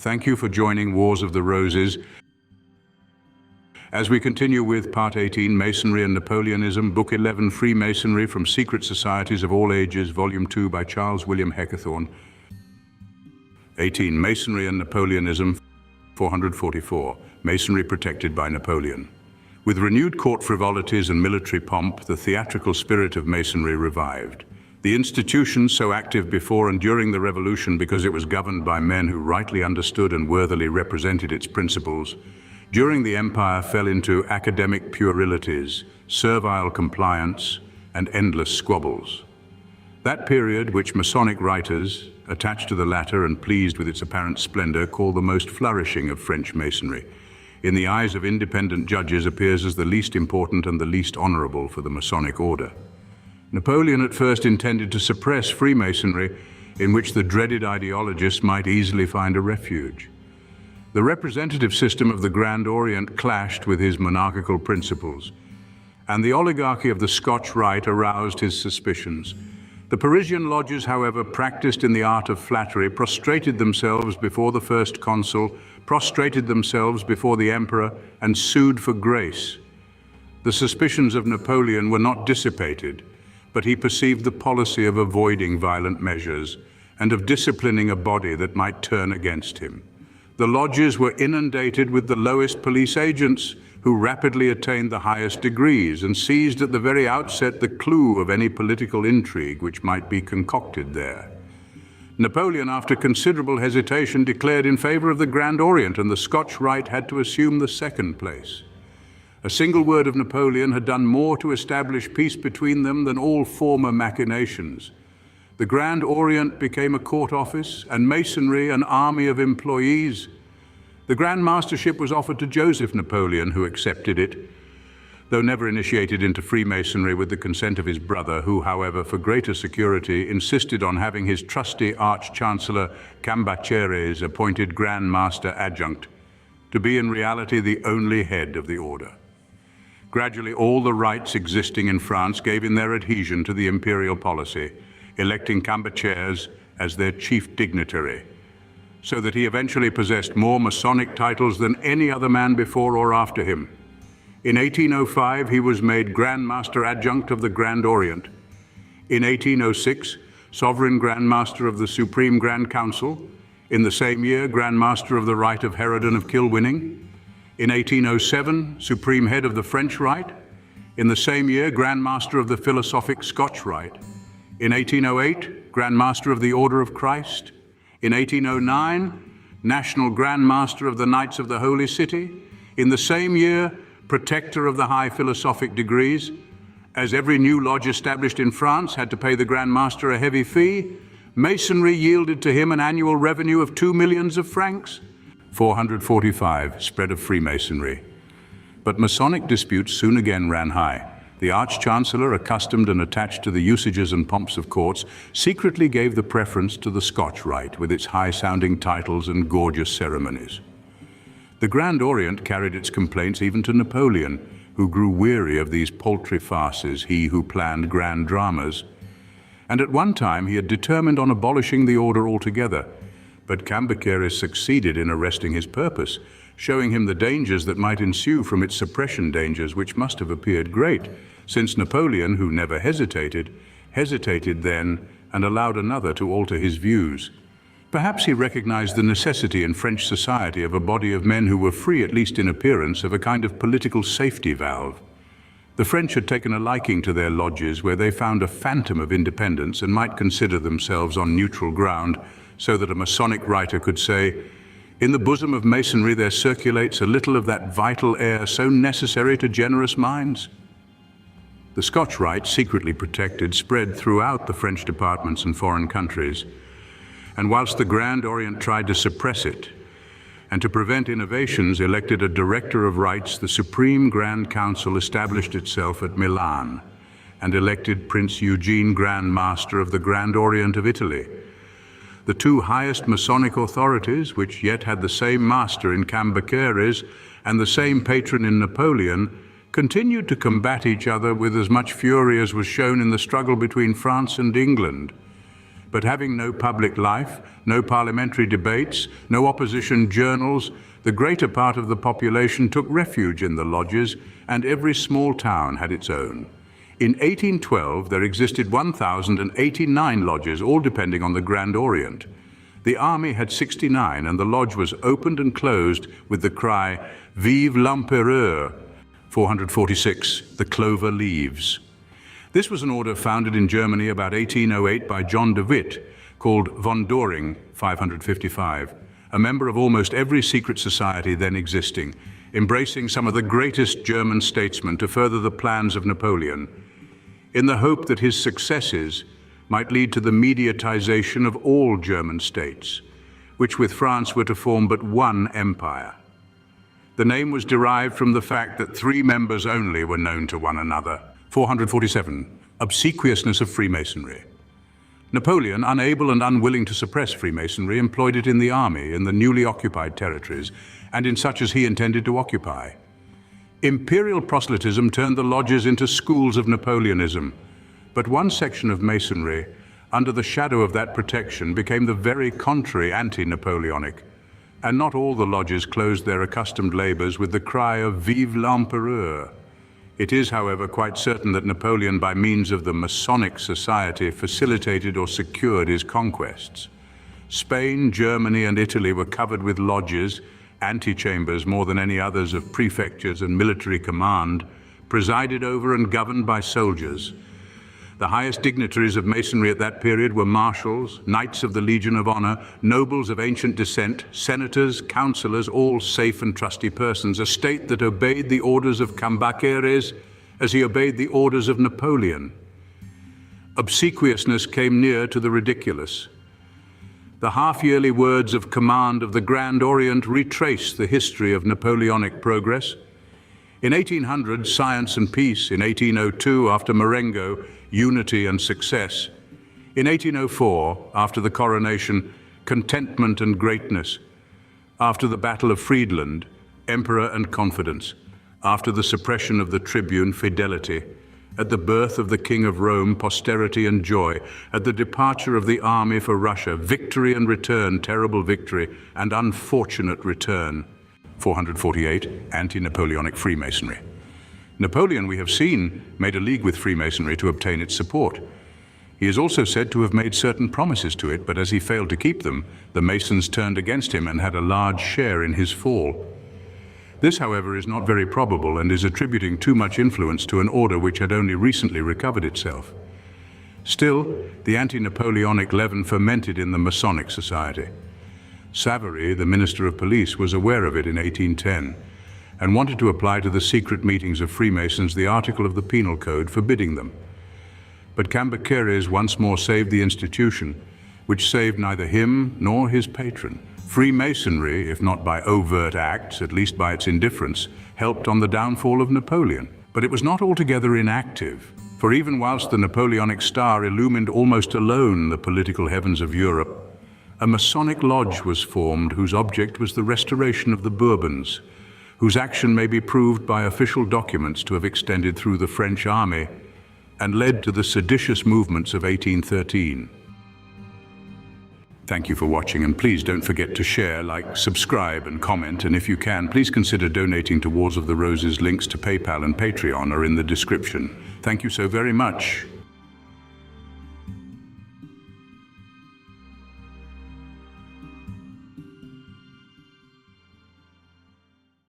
Thank you for joining Wars of the Roses. As we continue with Part 18, Masonry and Napoleonism, Book 11 Freemasonry from Secret Societies of All Ages, Volume 2 by Charles William Heckethorn. 18. Masonry and Napoleonism, 444. Masonry protected by Napoleon. With renewed court frivolities and military pomp, the theatrical spirit of Masonry revived. The institution, so active before and during the Revolution because it was governed by men who rightly understood and worthily represented its principles, during the Empire fell into academic puerilities, servile compliance, and endless squabbles. That period, which Masonic writers, attached to the latter and pleased with its apparent splendor, call the most flourishing of French Masonry, in the eyes of independent judges appears as the least important and the least honorable for the Masonic order. Napoleon at first intended to suppress Freemasonry, in which the dreaded ideologists might easily find a refuge. The representative system of the Grand Orient clashed with his monarchical principles, and the oligarchy of the Scotch rite aroused his suspicions. The Parisian lodges, however, practiced in the art of flattery, prostrated themselves before the first consul, prostrated themselves before the emperor, and sued for grace. The suspicions of Napoleon were not dissipated, but he perceived the policy of avoiding violent measures and of disciplining a body that might turn against him. The lodges were inundated with the lowest police agents, who rapidly attained the highest degrees and seized at the very outset the clue of any political intrigue which might be concocted there. Napoleon, after considerable hesitation, declared in favor of the Grand Orient, and the Scotch rite had to assume the second place. A single word of Napoleon had done more to establish peace between them than all former machinations. The Grand Orient became a court office, and Masonry an army of employees. The Grand Mastership was offered to Joseph Napoleon, who accepted it, though never initiated into Freemasonry with the consent of his brother, who, however, for greater security, insisted on having his trusty Arch-Chancellor Cambaceres appointed Grand Master Adjunct, to be in reality the only head of the order. Gradually, all the rites existing in France gave in their adhesion to the imperial policy, electing Cambaceres as their chief dignitary, so that he eventually possessed more Masonic titles than any other man before or after him. In 1805, he was made Grand Master Adjunct of the Grand Orient. In 1806, Sovereign Grand Master of the Supreme Grand Council. In the same year, Grand Master of the Rite of Herodin of Kilwinning. In 1807, Supreme Head of the French Rite. In the same year, Grand Master of the Philosophic Scotch Rite. In 1808, Grand Master of the Order of Christ. In 1809, National Grand Master of the Knights of the Holy City. In the same year, Protector of the High Philosophic Degrees. As every new lodge established in France had to pay the Grand Master a heavy fee, Masonry yielded to him an annual revenue of 2 millions of francs. 445, spread of Freemasonry. But Masonic disputes soon again ran high. The Arch-Chancellor, accustomed and attached to the usages and pomps of courts, secretly gave the preference to the Scotch rite with its high-sounding titles and gorgeous ceremonies. The Grand Orient carried its complaints even to Napoleon, who grew weary of these paltry farces, he who planned grand dramas. And at one time he had determined on abolishing the order altogether, but Cambaceres succeeded in arresting his purpose, showing him the dangers that might ensue from its suppression, dangers which must have appeared great, since Napoleon, who never hesitated then and allowed another to alter his views. Perhaps he recognized the necessity in French society of a body of men who were free, at least in appearance, of a kind of political safety valve. The French had taken a liking to their lodges, where they found a phantom of independence and might consider themselves on neutral ground, so that a Masonic writer could say, "In the bosom of Masonry there circulates a little of that vital air so necessary to generous minds." The Scotch rite, secretly protected, spread throughout the French departments and foreign countries, and whilst the Grand Orient tried to suppress it, and to prevent innovations, elected a director of rites, the Supreme Grand Council established itself at Milan, and elected Prince Eugene Grand Master of the Grand Orient of Italy. The two highest Masonic authorities, which yet had the same master in Cambaceres and the same patron in Napoleon, continued to combat each other with as much fury as was shown in the struggle between France and England. But having no public life, no parliamentary debates, no opposition journals, the greater part of the population took refuge in the lodges, and every small town had its own. In 1812, there existed 1,089 lodges, all depending on the Grand Orient. The army had 69, and the lodge was opened and closed with the cry, "Vive l'Empereur!" 446, the clover leaves. This was an order founded in Germany about 1808 by John de Witt, called von Doring, 555, a member of almost every secret society then existing, embracing some of the greatest German statesmen to further the plans of Napoleon, in the hope that his successes might lead to the mediatization of all German states, which with France were to form but one empire. The name was derived from the fact that 3 members only were known to one another. 447. Obsequiousness of Freemasonry. Napoleon, unable and unwilling to suppress Freemasonry, employed it in the army, in the newly occupied territories, and in such as he intended to occupy. Imperial proselytism turned the lodges into schools of Napoleonism, but one section of Masonry, under the shadow of that protection, became the very contrary anti-Napoleonic, and not all the lodges closed their accustomed labors with the cry of "Vive l'Empereur!" It is, however, quite certain that Napoleon, by means of the Masonic Society, facilitated or secured his conquests. Spain, Germany, and Italy were covered with lodges, antechambers more than any others of prefectures and military command, presided over and governed by soldiers. The highest dignitaries of Masonry at that period were marshals, knights of the Legion of Honor, nobles of ancient descent, senators, councillors, all safe and trusty persons, a state that obeyed the orders of Cambaceres as he obeyed the orders of Napoleon. Obsequiousness came near to the ridiculous. The half-yearly words of command of the Grand Orient retrace the history of Napoleonic progress. In 1800, science and peace. In 1802, after Marengo, unity and success. In 1804, after the coronation, contentment and greatness. After the Battle of Friedland, emperor and confidence. After the suppression of the tribune, fidelity. At the birth of the King of Rome, posterity and joy. At the departure of the army for Russia, victory and return, terrible victory, and unfortunate return. 448, anti-Napoleonic Freemasonry. Napoleon, we have seen, made a league with Freemasonry to obtain its support. He is also said to have made certain promises to it, but as he failed to keep them, the Masons turned against him and had a large share in his fall. This, however, is not very probable and is attributing too much influence to an order which had only recently recovered itself. Still, the anti-Napoleonic leaven fermented in the Masonic Society. Savary, the Minister of Police, was aware of it in 1810 and wanted to apply to the secret meetings of Freemasons the article of the Penal Code forbidding them. But Cambaceres once more saved the institution, which saved neither him nor his patron. Freemasonry, if not by overt acts, at least by its indifference, helped on the downfall of Napoleon. But it was not altogether inactive, for even whilst the Napoleonic star illumined almost alone the political heavens of Europe, a Masonic lodge was formed whose object was the restoration of the Bourbons, whose action may be proved by official documents to have extended through the French army and led to the seditious movements of 1813. Thank you for watching, and please don't forget to share, like, subscribe and comment, and if you can, please consider donating to Wars of the Roses. Links to PayPal and Patreon are in the description. Thank you so very much.